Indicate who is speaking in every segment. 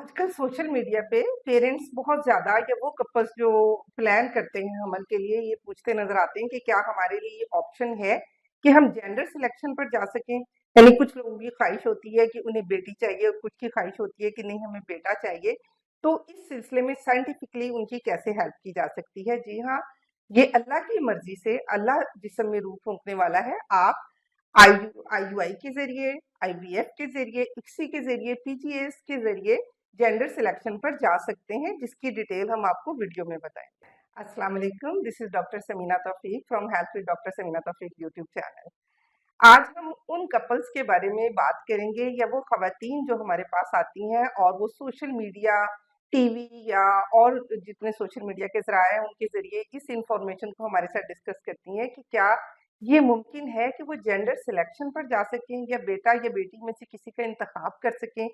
Speaker 1: आजकल social media पे parents बहुत ज्यादा या वो कपल्स जो प्लान करते हैं हमन के लिए ये पूछते नजर आते हैं कि क्या हमारे लिए ये ऑप्शन है कि हम जेंडर सिलेक्शन पर जा सकें। यानी कुछ लोगों की ख्वाहिश होती है कि उन्हें बेटी चाहिए और कुछ की ख्वाहिश होती है कि नहीं हमें बेटा चाहिए। तो इस सिलसिले में साइंटिफिकली उनकी कैसे हेल्प की जा सकती है। जी हाँ, ये अल्लाह की मर्जी से अल्लाह जिस्म में रूह फूंकने वाला है। आप आईयूआई के जरिए, आईवीएफ के जरिए, इक्सी के जरिए, पीजीएस के जरिए जेंडर सिलेक्शन पर जा सकते हैं, जिसकी डिटेल हम आपको वीडियो में बताएंगे। अस्सलाम वालेकुम, this is doctor Sameena Taufiq from health with doctor Sameena Taufiq YouTube channel. आज हम उन कपल्स के बारे में बात करेंगे या वो खवातीन जो हमारे पास आती हैं और वो सोशल मीडिया, टीवी या और जितने सोशल मीडिया के जराए हैं उनके जरिए इस इंफॉर्मेशन को हमारे साथ डिस्कस करती हैं कि क्या ये मुमकिन है कि वो जेंडर सिलेक्शन पर जा सकें या बेटा या बेटी में से किसी का इंतखाब कर सकें।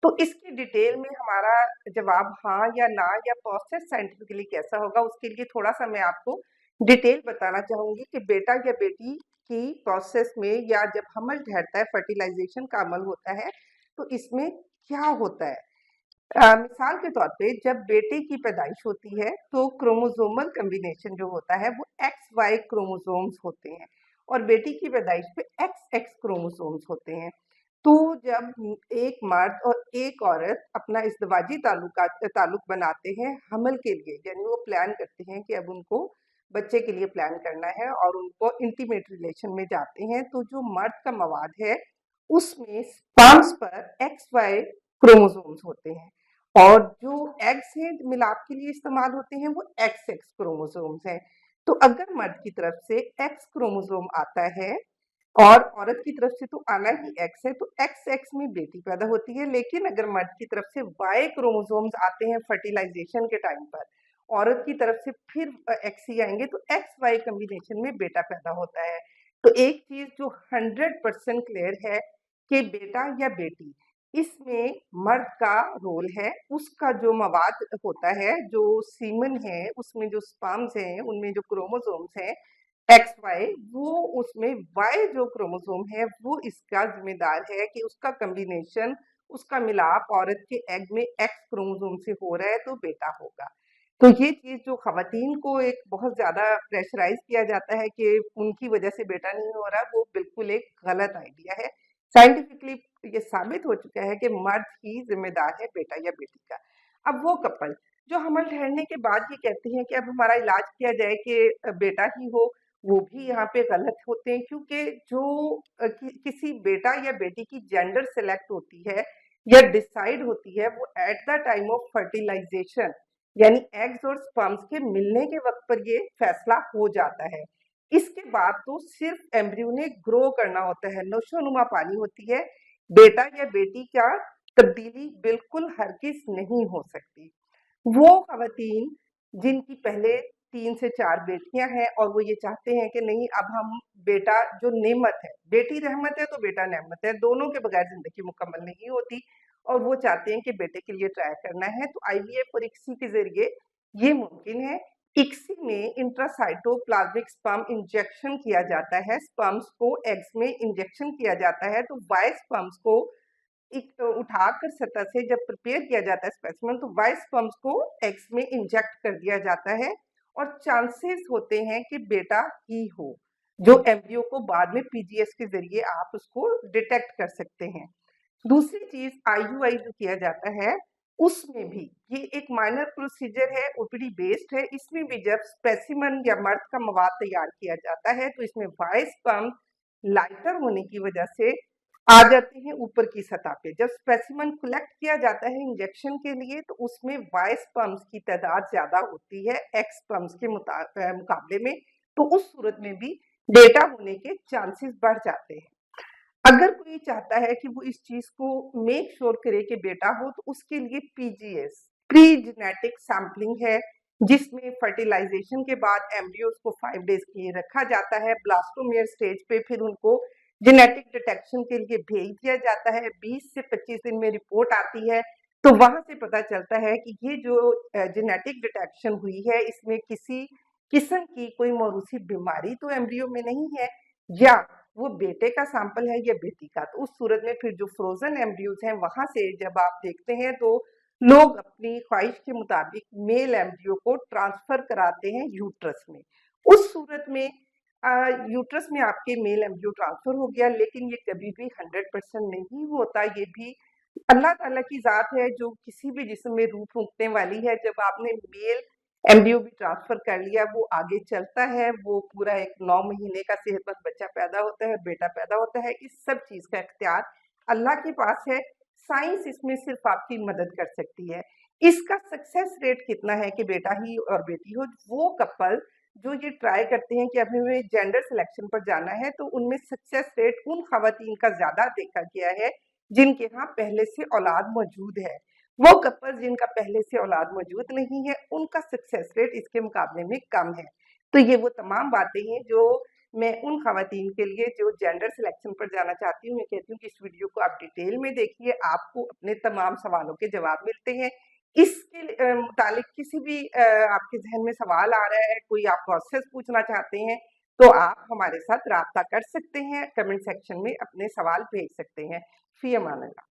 Speaker 1: तो इसकी डिटेल में हमारा जवाब हाँ या ना या प्रोसेस साइंटिफिकली कैसा होगा, उसके लिए थोड़ा सा मैं आपको डिटेल बताना चाहूंगी कि बेटा या बेटी की प्रोसेस में या जब हमल ठहरता है, फर्टिलाइजेशन का अमल होता है, तो इसमें क्या होता है। मिसाल के तौर पे जब बेटे की पैदाइश होती है तो क्रोमोसोमल कम्बिनेशन जो होता है वो एक्स वाई क्रोमोसोम्स होते हैं और बेटी की पैदाइश पे एक्स एक्स क्रोमोसोम्स होते हैं। तो जब एक मर्द और एक औरत अपना इज़्दवाजी ताल्लुक बनाते हैं हमल के लिए, यानी वो प्लान करते हैं कि अब उनको बच्चे के लिए प्लान करना है और उनको इंटीमेट रिलेशन में जाते हैं, तो जो मर्द का मवाद है उसमें स्पर्म्स पर एक्स वाई क्रोमोसोम्स होते हैं और जो एग्स हैं मिलाप के लिए इस्तेमाल होते हैं वो एक्स एक्स क्रोमोसोम्स हैं। तो अगर मर्द की तरफ से एक्स क्रोमोसोम आता है और औरत की तरफ से तो आना ही एक्स है, तो एक्स एक्स में बेटी पैदा होती है। लेकिन अगर मर्द की तरफ से वाई क्रोमोसोम्स आते हैं फर्टिलाइजेशन के टाइम पर, औरत की तरफ से फिर एक्स ही आएंगे, तो एक्स वाई कॉम्बिनेशन में बेटा पैदा होता है। तो एक चीज जो 100% क्लियर है कि बेटा या बेटी, इसमें मर्द का रोल है। उसका जो मवाद होता है, जो सीमन है, उसमें जो स्पर्म्स हैं, उनमें जो क्रोमोसोम्स हैं एक्स वाई, वो उसमें वाई जो क्रोमोसोम है वो इसका जिम्मेदार है कि उसका कॉम्बिनेशन, उसका मिलाप औरत के एग में एक्स क्रोमोसोम से हो रहा है तो बेटा होगा। तो ये चीज जो खवातीन को एक बहुत ज्यादा प्रेशराइज किया जाता है कि उनकी वजह से बेटा नहीं हो रहा, वो बिल्कुल एक गलत आइडिया है। साइंटिफिकली ये साबित हो चुका है कि मर्द ही जिम्मेदार है बेटा या बेटी का। अब वो कपल जो हमल ठहरने के बाद ये कहते हैं कि अब हमारा इलाज किया जाए कि बेटा ही हो, वो भी यहाँ पे गलत होते हैं, क्योंकि जो किसी बेटा या बेटी की जेंडर सेलेक्ट होती है या डिसाइड होती है वो at the time of fertilization, यानी एग्स और स्पर्म्स के मिलने के वक्त पर ये फैसला हो जाता है। इसके बाद तो सिर्फ एम्ब्रियो ने ग्रो करना होता है, नशोनुमा पानी होती है। बेटा या बेटी का तब्दीली बिल्कुल हरगिज नहीं हो सकती। वो खवातीन जिनकी पहले 3 से 4 बेटियां हैं और वो ये चाहते हैं कि नहीं अब हम बेटा जो नेमत है, बेटी रहमत है तो बेटा नेमत है, दोनों के बगैर जिंदगी मुकम्मल नहीं होती और वो चाहते हैं कि बेटे के लिए ट्राई करना है, तो आईवीएफ और इक्सी के जरिए ये मुमकिन है। इक्सी में इंट्रासाइटोप्लाज्मिक स्पर्म इंजेक्शन किया जाता है, स्पर्म्स को एग्स में इंजेक्शन किया जाता है, तो वाई स्पर्म्स को एक उठाकर सतह से जब प्रिपेयर किया जाता है स्पेसिमेन, तो वाई स्पर्म्स को एग्स में इंजेक्ट कर दिया जाता है और चांसेस होते हैं कि बेटा ही हो, जो एम्ब्रियो को बाद में पीजीएस के जरिए आप उसको डिटेक्ट कर सकते हैं। दूसरी चीज आईयूआई जो किया जाता है उसमें भी ये एक माइनर प्रोसीजर है, ओपीडी बेस्ड है। इसमें भी जब स्पेसिमन या मर्द का मवाद तैयार किया जाता है तो इसमें वाई स्पर्म लाइटर होने की वजह से आ जाते हैं ऊपर की सतह पे। जब स्पेसिमन कलेक्ट किया जाता है इंजेक्शन के लिए तो उसमें वाई स्पर्म्स की तादाद ज्यादा होती है एक्स स्पर्म्स के मुकाबले में, तो उस सूरत में भी बेटा होने के चांसेस बढ़ जाते हैं। अगर कोई चाहता है कि वो इस चीज को मेक श्योर करे कि बेटा हो, तो उसके लिए पीजीएस, प्री जेनेटिक सैंपलिंग है, जिसमें फर्टिलाइजेशन के बाद एम्ब्रियोज को 5 डेज के लिए रखा जाता है ब्लास्टोमेयर स्टेज पे, फिर उनको जेनेटिक डिटेक्शन के लिए भेज दिया जाता है। 20 से 25 दिन में रिपोर्ट आती है, तो वहां से पता चलता है कि ये जो जेनेटिक डिटेक्शन हुई है इसमें किसी किस्म की कोई मौरूसी बीमारी तो एम्ब्रियो में नहीं है, या वो बेटे का सैंपल है या बेटी का। तो उस सूरत में फिर जो फ्रोजन एम्ब्रियोज हैं वहां से जब आप देखते हैं तो लोग अपनी ख्वाहिश के मुताबिक मेल एम्ब्रियो को ट्रांसफर कराते हैं यूट्रस में। उस सूरत में यूट्रस में आपके मेल एम्ब्रियो ट्रांसफर हो गया, लेकिन ये कभी भी 100% नहीं होता। ये भी अल्लाह ताला की ज़ात है जो किसी भी जिस्म में रूह फूँकने वाली है। जब आपने मेल एम्ब्रियो भी ट्रांसफर कर लिया, वो आगे चलता है, वो पूरा एक 9 महीने का सेहतमंद बच्चा पैदा होता है, बेटा पैदा होता है। इस सब चीज़ का इख्तियार अल्लाह के पास है। साइंस इसमें सिर्फ आपकी मदद कर सकती है। इसका सक्सेस रेट कितना है कि बेटा ही और बेटी हो, वो कपल जो ये ट्राई करते हैं कि अब हमें जेंडर सिलेक्शन पर जाना है, तो उनमें सक्सेस रेट उन खवातीन का ज्यादा देखा गया है जिनके यहाँ पहले से औलाद मौजूद है। वो कपल जिनका पहले से औलाद मौजूद नहीं है, उनका सक्सेस रेट इसके मुकाबले में कम है। तो ये वो तमाम बातें हैं जो मैं उन खवातीन के लिए जो जेंडर सिलेक्शन पर जाना चाहती हूँ, मैं कहती हूँ कि इस वीडियो को आप डिटेल में देखिए, आपको अपने तमाम सवालों के जवाब मिलते हैं। इसके मुतालिक किसी भी आपके ज़हन में सवाल आ रहा है, कोई आप प्रोसेस पूछना चाहते हैं, तो आप हमारे साथ राब्ता कर सकते हैं, कमेंट सेक्शन में अपने सवाल भेज सकते हैं। फ़ी अमान अल्लाह।